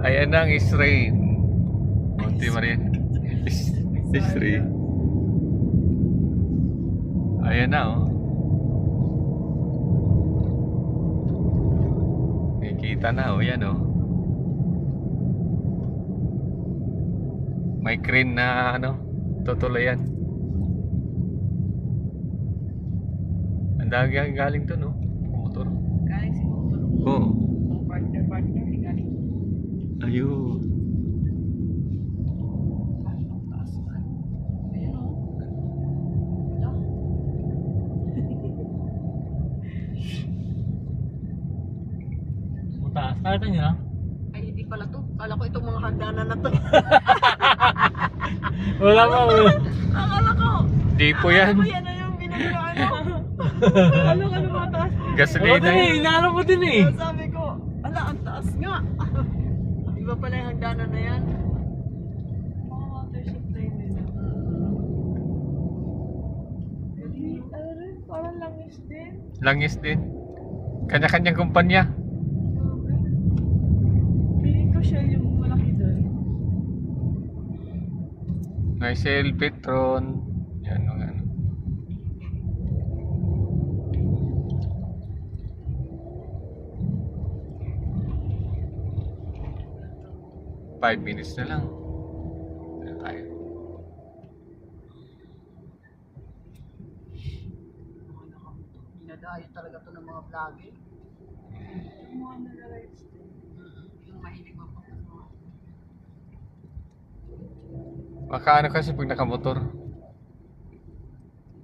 Ayan na ang Israel. Monte Maria. Israel. Ayan na oh. Nakikita na oh. Yan oh. May crane na ano. Tutulayan. Ang dami galing to no. Motor. Galing siguro. Oo. Partner, galing. Ayun. Ayun o. Wala. Mataas. Nakita niyo na? Ay, hindi pala to. Kala ko itong mga hagdanan na to. Wala pa. Akala ko. Di po yan. Yan na yung binigyan ano. Ano mataas. Oo Gasolina din eh. yun. Inaano ko din eh. Sabi ko, ala, ang taas nga. Iba pala yung hagdanan na yan. Mga water supply nila. Ano rin, parang langis din. Langis din. Kanya-kanyang kumpanya. Feeling ko siya yung malaki doon. Nicel, Petron. Yan mga ano. Five minutes na lang. Ano tayo? Dinadayo talaga to ng mga vlogger. Yung mga nag-rides din. Yung mahilig mapunta sa mga. Makaano kasi pag nakamotor.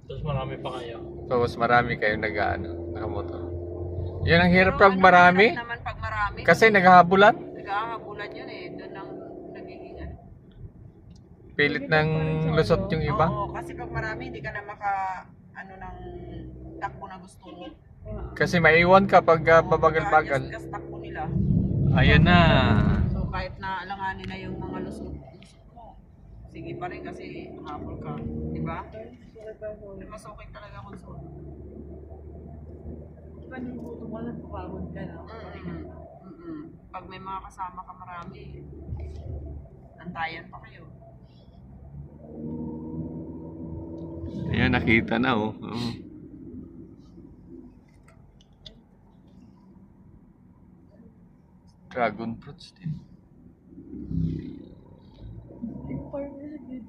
Tapos marami pa kayo. Tapos marami kayong nakamotor. Yan ang hirap Pero pag ano, marami. hirap naman pag marami. Kasi naghahabulan. Naghahabulan yun eh. Doon ang nagiging ano. Pilit ng lusot yung iba. Oo, kasi pag marami, hindi ka na ano ng takbo na gusto mo. Kasi maiwan ka pag babagal-bagal. Just takbo nila. Ayan na. So kahit na alanganin na yung mga lusot mo, sige pa rin kasi habol ka. Diba? Mas okay talaga kung so. Panibuto mo lang pagod ka na. Pag may mga kasama ka marami, antayan pa kayo. Ayan, nakita na oh. Oo. Dragon fruits din. Yung parang nasa gilid